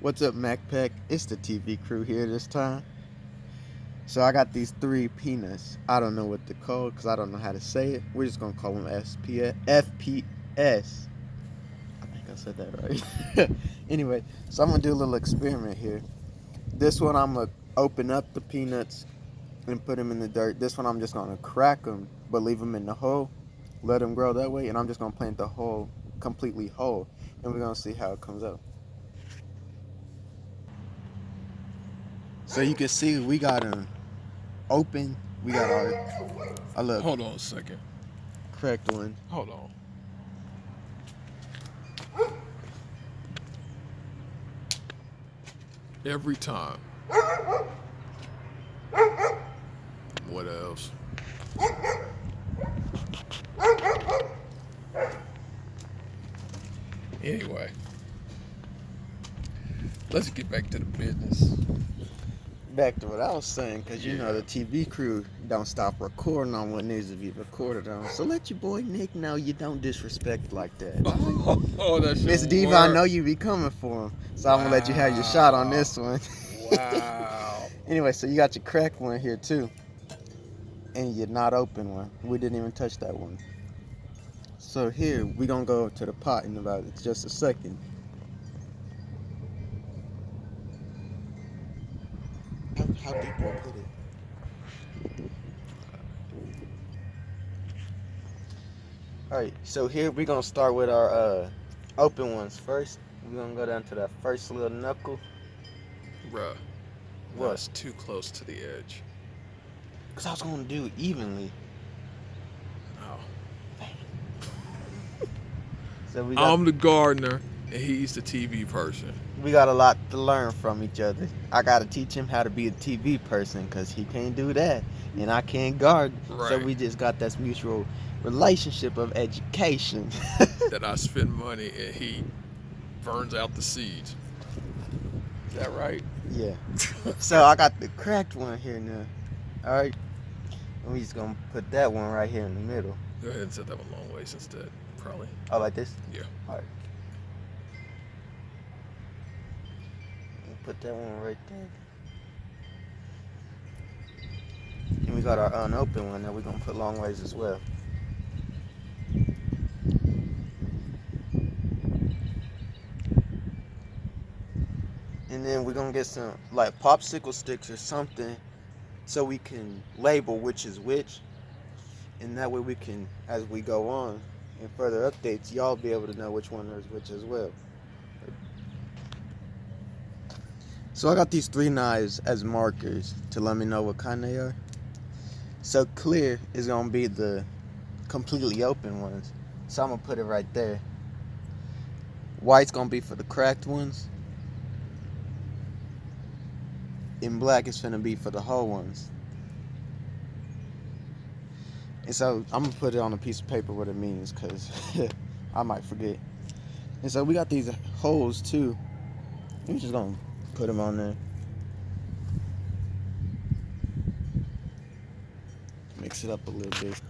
What's up, MacPack? It's the TV crew here this time. So I got these three peanuts. I don't know what to call because I don't know how to say it. We're just gonna call them FPS. I think I said that right. Anyway, so I'm gonna do a little experiment here. This one I'm gonna open up the peanuts and put them in the dirt. This one I'm just gonna crack them, but leave them in the hole, let them grow that way, and I'm just gonna plant the hole completely whole, and we're gonna see how it comes out. So you can see we got them open. We got our look Hold on a second. cracked one. Hold on. Every time. What else? Anyway, let's get back to the business. Back to what I was saying, because you know the TV crew don't stop recording on what needs to be recorded on. So let your boy Nick know you don't disrespect like that. That's Miss Diva, I know you be coming for him, so I'm gonna let you have your shot on this one. Wow. Anyway, so you got your cracked one here too, and your not open one. We didn't even touch that one. So here we gonna go to the pot in about just a second. How deep do I put it? Alright, so here we're gonna start with our open ones first. We're gonna go down to that first little knuckle. Bruh. What? That's too close to the edge. Because I was gonna do it evenly. Oh. So I'm the gardener and he's the TV person. we got a lot to learn from each other. I gotta teach him how to be a TV person because he can't do that. And I can't garden. Right. So we just got this mutual relationship of education. That I spend money and he burns out the seeds. Is that right? Yeah. So I got the cracked one here now. Alright. And we just gonna put that one right here in the middle. Go ahead and set that one long ways instead, probably. Oh, like this? Yeah. Alright. Put that one right there. And we got our unopened one that we're gonna put long ways as well. And then we're gonna get some like popsicle sticks or something so we can label which is which. And that way we can, as we go on in further updates, y'all be able to know which one is which as well. So I got these three knives as markers to let me know what kind they are. So clear is gonna be the completely open ones. So I'm gonna put it right there. White's gonna be for the cracked ones. And black is gonna be for the whole ones. And so I'm gonna put it on a piece of paper what it means, cause I might forget. And so we got these holes too. We're just gonna put them on there. Mix it up a little bit.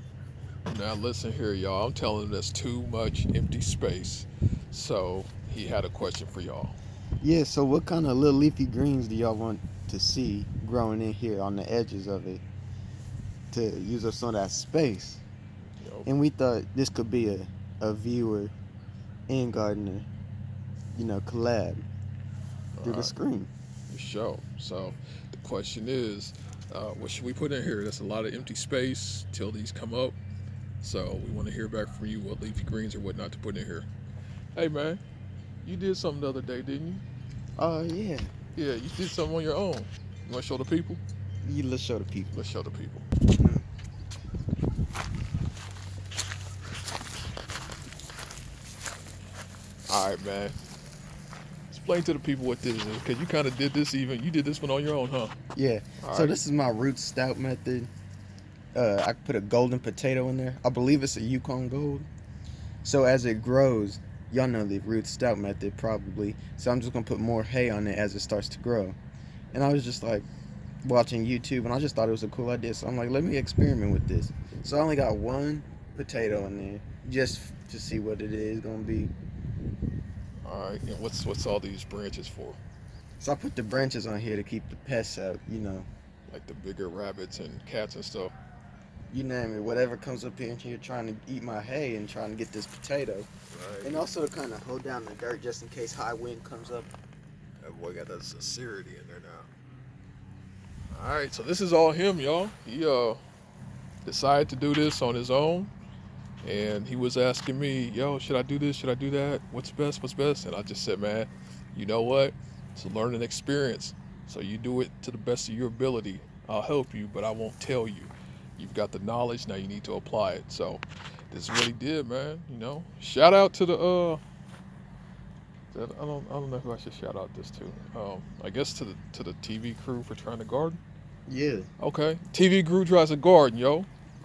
Now listen here, y'all. I'm telling him there's too much empty space. So he had a question for y'all. Yeah, so what kind of little leafy greens do y'all want to see growing in here on the edges of it to use up some of that space? Yep. And we thought this could be a viewer and gardener, collab through the screen. For sure. So the question is, what should we put in here? That's a lot of empty space till these come up. So we want to hear back from you what leafy greens or what not to put in here. Hey man, you did something the other day, didn't you? Oh, yeah. Yeah, you did something on your own. You want to show the people? Let's show the people. Let's show the people. All right, man. Explain to the people what this is, because you kind of did this you did this one on your own, huh? Yeah. All So right. this is my root stout method. I put a golden potato in there. I believe it's a Yukon Gold. So as it grows, y'all know the root stout method probably. So I'm just gonna put more hay on it as it starts to grow. And I was just like watching YouTube, and I just thought it was a cool idea. So I'm like, let me experiment with this. So I only got one potato in there just to see what it is gonna be. All right. And what's all these branches for? So I put the branches on here to keep the pests out. Like the bigger rabbits and cats and stuff. You name it. Whatever comes up in here trying to eat my hay and trying to get this potato. Right. And also to kind of hold down the dirt just in case high wind comes up. That boy got that sincerity in there now. All right, so this is all him, y'all. He decided to do this on his own, and he was asking me, "Yo, should I do this? Should I do that? What's best? What's best?" And I just said, "Man, you know what? It's a learning experience. So you do it to the best of your ability. I'll help you, but I won't tell you. You've got the knowledge, now you need to apply it." So this is what he did, man. Shout out to the I don't know who I should shout out this to. I guess to the TV crew for trying to garden. Yeah. Okay, TV crew tries to garden, yo.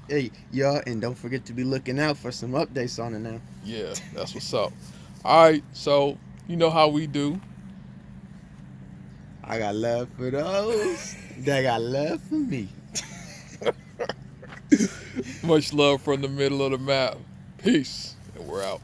Hey, y'all, and don't forget to be looking out for some updates on it now. Yeah, that's what's up. All right, so you know how we do. I got love for those that got love for me. Much love from the middle of the map. Peace, and we're out.